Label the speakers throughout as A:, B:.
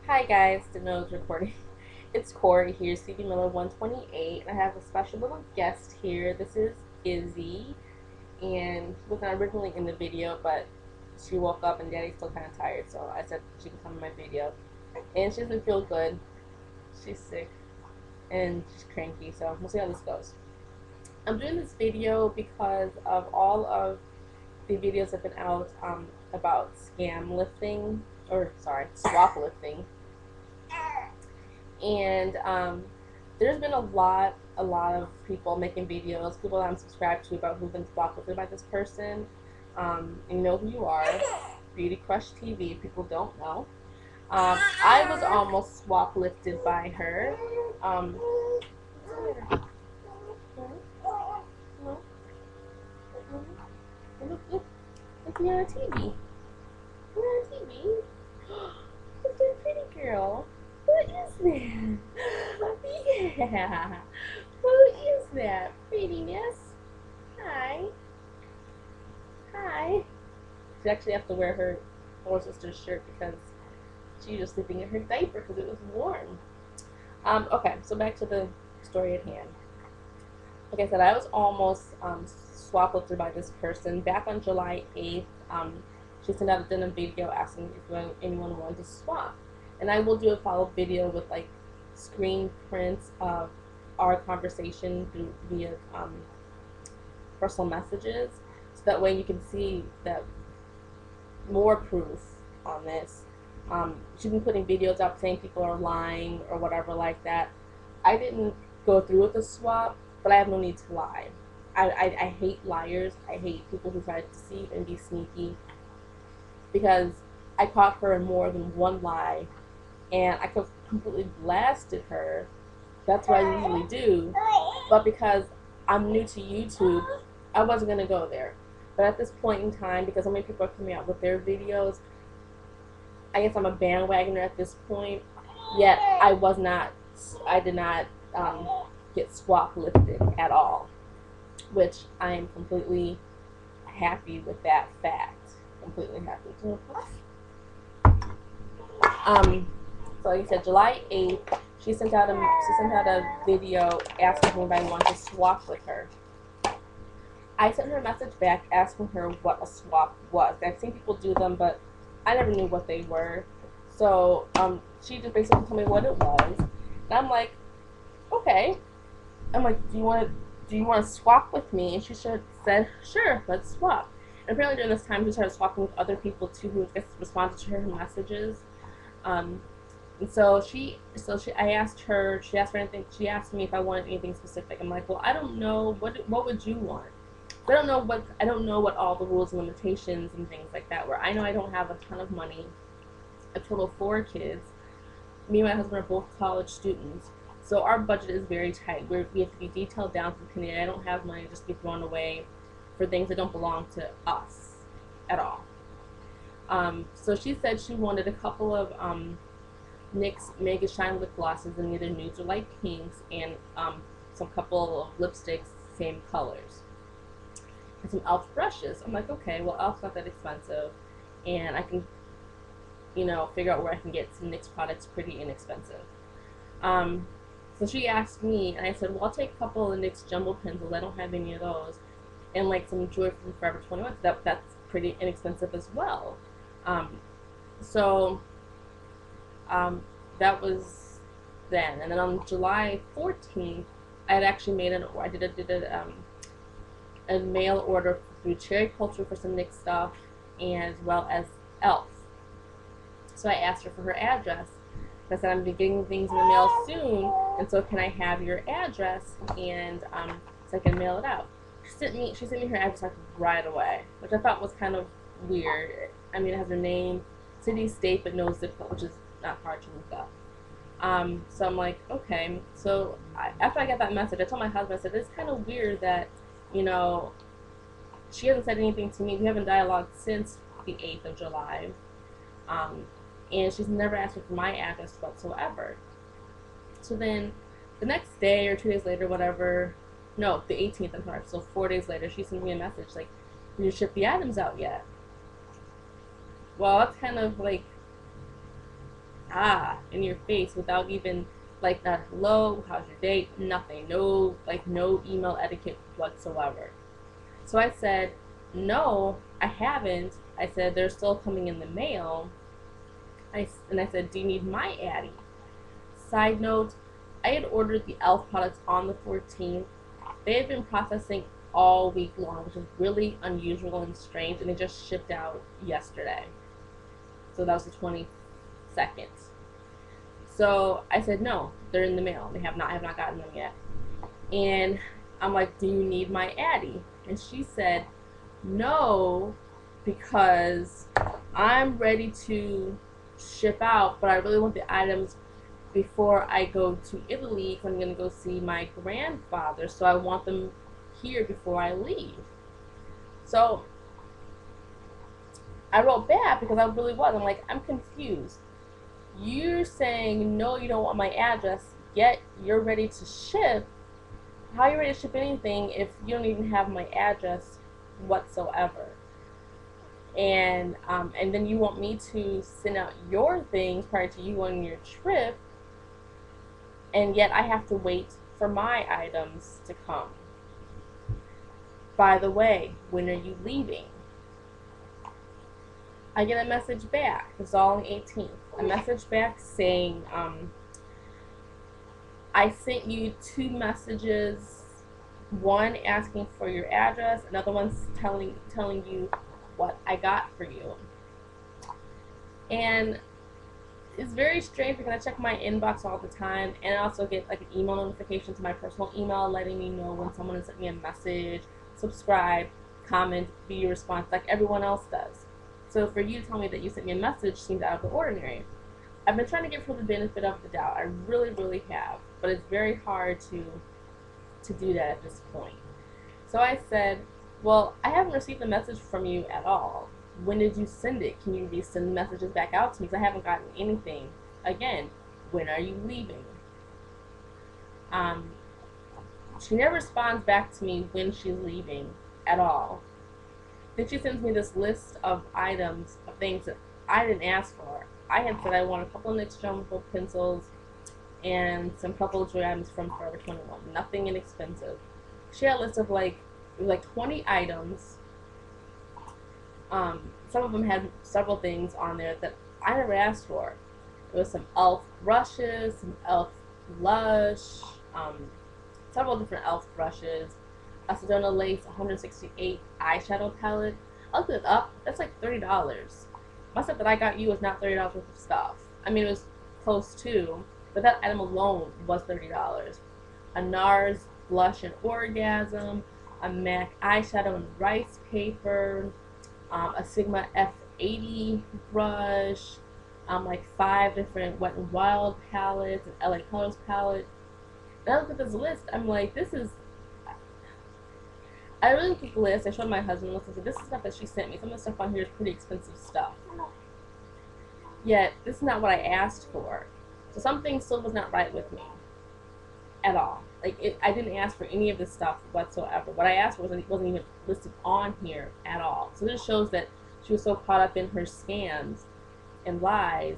A: Hi guys, didn't know I was recording. It's Corie here, CD Miller 128, and I have a special little guest here. This is Izzy, and she was not originally in the video, but she woke up and Daddy's still kind of tired, so I said she can come in my video. And she doesn't feel good. She's sick and she's cranky, so we'll see how this goes. I'm doing this video because of all of the videos that have been out about scam lifting, or sorry, swap lifting. And there's been a lot of people making videos, people that I'm subscribed to, about who've been swaplifted by this person. And you know who you are, Beauty Crush TV. People don't know. I was almost swaplifted by her. Look, you're on TV. You're on TV. Look, you're a pretty girl. What is that? Yeah. Who is that? Prettiness. Hi. Hi. She actually has to wear her older sister's shirt because she was sleeping in her diaper because it was warm. Okay, so back to the story at hand. Like I said, I was almost swaplifted by this person. Back on July 8th, she sent out a video asking if anyone wanted to swap. And I will do a follow-up video with like screen prints of our conversation via personal messages, so that way you can see that more proof on this. She's been putting videos up saying people are lying or whatever like that. I didn't go through with the swap, but I have no need to lie. I hate liars. I hate people who try to deceive and be sneaky, because I caught her in more than one lie, and I could have completely blasted her. That's what I usually do. But because I'm new to YouTube, I wasn't going to go there. But at this point in time, because so many people are coming out with their videos, I guess I'm a bandwagoner at this point. Yet I did not get swap lifted at all, which I am completely happy with that fact. Completely happy. So like I said, July 8th, she sent out a video asking if anybody wanted to swap with her. I sent her a message back asking her what a swap was. I've seen people do them, but I never knew what they were. So she just basically told me what it was, and I'm like, okay. I'm like, do you want to swap with me? And she said, sure, let's swap. And apparently during this time, she started swapping with other people too, who responded to her messages. And so I asked her. She asked for anything. She asked me if I wanted anything specific. I'm like, well, I don't know. What would you want? I don't know what all the rules and limitations and things like that were. I know I don't have a ton of money. A total of 4 kids. Me and my husband are both college students, so our budget is very tight. We have to be detailed down to the penny. I don't have money to just be thrown away for things that don't belong to us at all. So she said she wanted a couple of NYX Mega Shine lip glosses in either nudes or light pinks, and some couple of lipsticks, same colors, and some e.l.f. brushes. I'm like, okay, well, e.l.f.'s not that expensive, and I can, figure out where I can get some NYX products pretty inexpensive. So she asked me, and I said, well, I'll take a couple of NYX jumbo pencils. I don't have any of those, and like some Joy from Forever 21. That's pretty inexpensive as well. That was then, and then on July 14th, I had actually I did a mail order through Cherry Culture for some NYX stuff, and as well as e.l.f. So I asked her for her address. I said, I'm getting things in the mail soon, and so can I have your address, and so I can mail it out. She sent me her address like right away, which I thought was kind of weird. I mean, it has her name, city, state, but no zip code, which is not hard to look up. So I'm like, okay. So after I got that message, I told my husband, I said, it's kind of weird that, she hasn't said anything to me. We haven't dialogued since the 8th of July. And she's never asked me for my address whatsoever. So then the next day or 2 days later, whatever, no, the 18th, I'm sorry, so 4 days later, she sent me a message like, did you ship the items out yet? Well, that's kind of like in your face without even like that hello, how's your date, nothing, no like no email etiquette whatsoever. So I said, no, I haven't. I said they're still coming in the mail. And I said, do you need my Addy? Side note, I had ordered the e.l.f. products on the 14th. They had been processing all week long, which is really unusual and strange, and they just shipped out yesterday. So that was the 22nd. So I said, no, they're in the mail. I have not gotten them yet. And I'm like, do you need my Addy? And she said, no, because I'm ready to ship out, but I really want the items before I go to Italy, because I'm going to go see my grandfather, so I want them here before I leave. So I wrote back because I really was. I'm like, I'm confused. You're saying, no, you don't want my address, yet you're ready to ship. How are you ready to ship anything if you don't even have my address whatsoever? And then you want me to send out your things prior to you on your trip, and yet I have to wait for my items to come. By the way, when are you leaving? I get a message back. It's all on the 18th. A message back saying, I sent you 2 messages. One asking for your address, another one's telling you what I got for you. And it's very strange because I check my inbox all the time, and I also get like an email notification to my personal email letting me know when someone has sent me a message, subscribe, comment, video response, like everyone else does. So for you to tell me that you sent me a message seems out of the ordinary. I've been trying to give her the benefit of the doubt. I really, really have. But it's very hard to do that at this point. So I said, well, I haven't received a message from you at all. When did you send it? Can you resend messages back out to me? Because I haven't gotten anything. Again, when are you leaving? She never responds back to me when she's leaving at all. Then she sends me this list of items, of things that I didn't ask for. I had said I want a couple of NYX Jumbo pencils and some couple of joy items from Forever 21. Nothing inexpensive. She had a list of like 20 items. Some of them had several things on there that I never asked for. There was some e.l.f. brushes, some e.l.f. blush, several different e.l.f. brushes, a Sedona Lace 168 eyeshadow palette. I looked it up. That's like $30. My stuff that I got you was not $30 worth of stuff. I mean, it was close to, but that item alone was $30. A NARS blush and orgasm, a MAC eyeshadow and rice paper, a Sigma F80 brush, like 5 different Wet n Wild palettes, an LA Colors palette. And I look at this list, I'm like, this is, I really looked at the list, I showed my husband the list, I said, this is stuff that she sent me. Some of the stuff on here is pretty expensive stuff. Yet, this is not what I asked for. So something still was not right with me. At all. Like, I didn't ask for any of this stuff whatsoever. What I asked for wasn't even listed on here at all. So this shows that she was so caught up in her scams and lies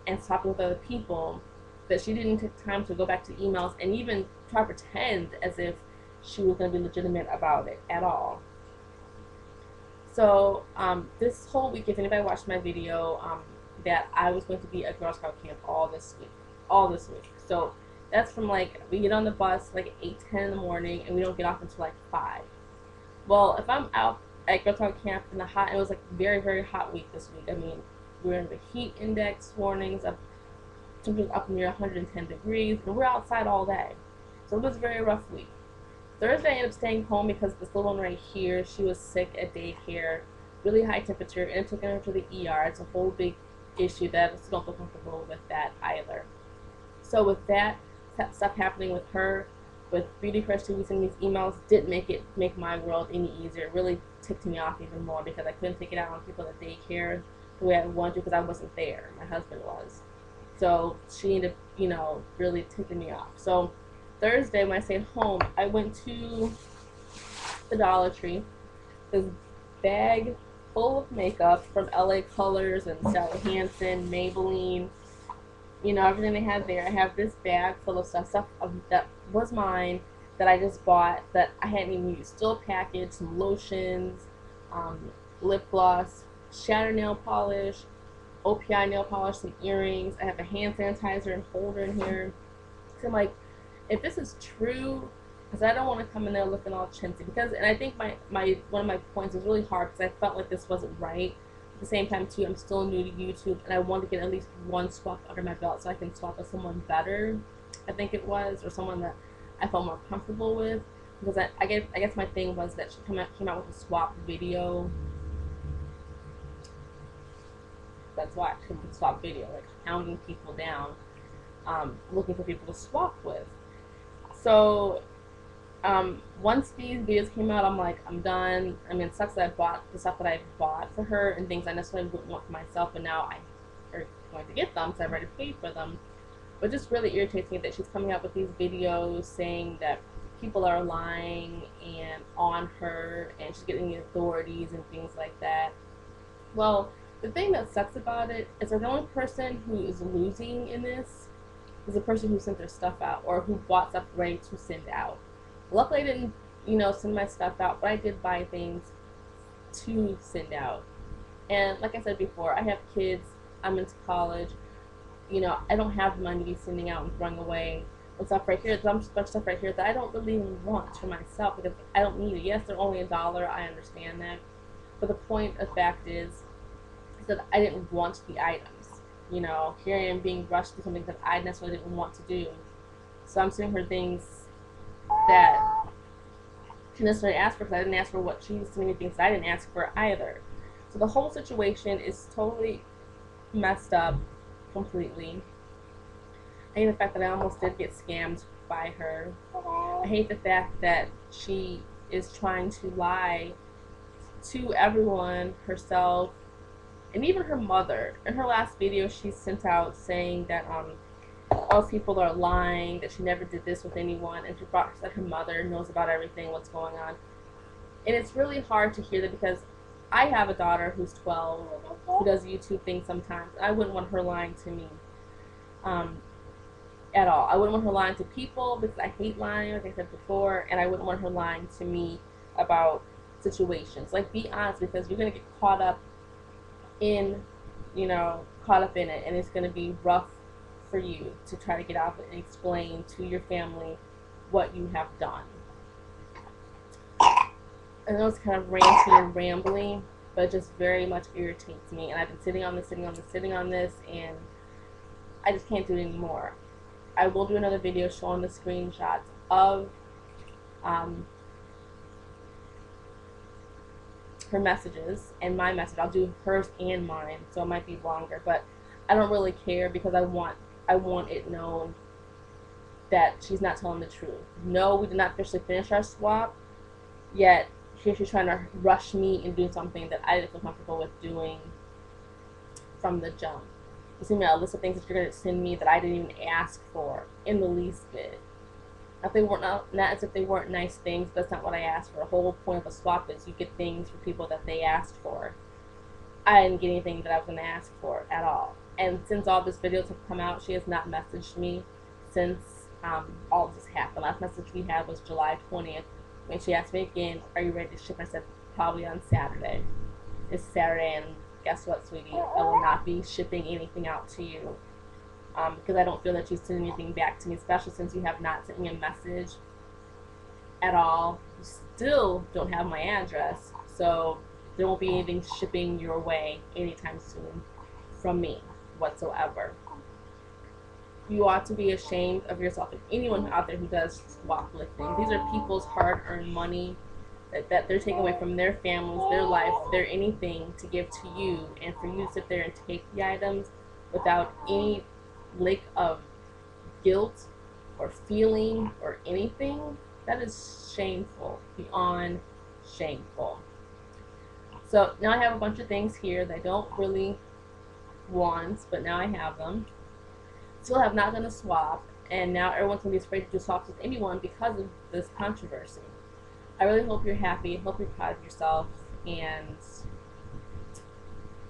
A: and talking with other people that she didn't take time to go back to emails and even try to pretend as if she was going to be legitimate about it at all. So this whole week, if anybody watched my video, that I was going to be at Girl Scout camp all this week. So that's from like, we get on the bus like 8-10 in the morning and we don't get off until like 5. Well, if I'm out at Girl Scout camp in the hot, it was like very, very hot week this week. I mean, we were in the heat index warnings, temperatures up near 110 degrees, and we're outside all day. So it was a very rough week. Thursday I ended up staying home because this little one right here, she was sick at daycare, really high temperature, and it took her to the ER. It's a whole big issue that I just don't feel comfortable with that either. So with that stuff happening with her, with Beauty Crush TV sending these emails, didn't make my world any easier. It really ticked me off even more because I couldn't take it out on people at daycare the way I wanted to because I wasn't there. My husband was. So she ended up, really ticking me off. So Thursday when I stayed home, I went to the Dollar Tree. This bag full of makeup from LA Colors and Sally Hansen, Maybelline, you know, everything they had there. I have this bag full of stuff that was mine that I just bought that I hadn't even used. Still packaged, some lotions, um, lip gloss, shatter nail polish, OPI nail polish, some earrings. I have a hand sanitizer and holder in here. So I'm like, if this is true, because I don't want to come in there looking all chintzy. Because, and I think my one of my points was really hard because I felt like this wasn't right. At the same time, too, I'm still new to YouTube, and I want to get at least one swap under my belt so I can swap with someone better, I think it was, or someone that I felt more comfortable with. Because I guess my thing was that she came out with a swap video. That's why I couldn't swap video, like hounding people down, looking for people to swap with. So once these videos came out, I'm like, I'm done. I mean, it sucks that I bought the stuff that I bought for her and things I necessarily wouldn't want for myself, and now I are going to get them, so I've already paid for them. But it just really irritates me that she's coming out with these videos saying that people are lying and on her, and she's getting the authorities and things like that. Well, the thing that sucks about it is that the only person who is losing in this is the person who sent their stuff out or who bought stuff ready to send out. Luckily, I didn't, send my stuff out, but I did buy things to send out. And like I said before, I have kids. I'm into college. I don't have the money to be sending out and throwing away stuff right here. There's a bunch of stuff right here that I don't really want for myself because I don't need it. Yes, they're only $1. I understand that. But the point of fact is that I didn't want the items. Here I am being rushed to something that I necessarily didn't want to do. So I'm sending her things that she necessarily asked for because I didn't ask for what she's sending me things that I didn't ask for either. So the whole situation is totally messed up completely. I hate the fact that I almost did get scammed by her. I hate the fact that she is trying to lie to everyone, herself, and even her mother. In her last video, she sent out saying that all people are lying, that she never did this with anyone, and she brought that her mother knows about everything, what's going on. And it's really hard to hear that because I have a daughter who's 12 who does YouTube things sometimes. I wouldn't want her lying to me at all. I wouldn't want her lying to people because I hate lying, like I said before, and I wouldn't want her lying to me about situations. Like, be honest, because you're going to get caught up in it, and it's going to be rough for you to try to get out and explain to your family what you have done. I know it's kind of ranty and rambly, but it just very much irritates me, and I've been sitting on this, and I just can't do it anymore. I will do another video showing the screenshots of her messages and my message. I'll do hers and mine, so it might be longer, but I don't really care because I want it known that she's not telling the truth. No, we did not officially finish our swap, yet here she's trying to rush me and do something that I didn't feel comfortable with doing from the jump. You send me a list of things that you're going to send me that I didn't even ask for in the least bit. If they weren't not as if they weren't nice things, but that's not what I asked for. The whole point of a swap is you get things for people that they asked for. I didn't get anything that I was going to ask for at all. And since all these videos have come out, she has not messaged me since all of this happened. Last message we had was July 20th. When she asked me again, are you ready to ship? I said, probably on Saturday. It's Saturday, and guess what, sweetie? I will not be shipping anything out to you. Because I don't feel that you send anything back to me, especially since you have not sent me a message at all. You still don't have my address, so there won't be anything shipping your way anytime soon from me whatsoever. You ought to be ashamed of yourself and anyone out there who does swaplifting. These are people's hard-earned money that they're taking away from their families, their life, their anything to give to you, and for you to sit there and take the items without any lick of guilt or feeling or anything, that is shameful, beyond shameful. So now I have a bunch of things here that I don't really want, but now I have them. Still have not done a swap, and now everyone's going to be afraid to do swaps with anyone because of this controversy. I really hope you're happy, hope you're proud of yourself, and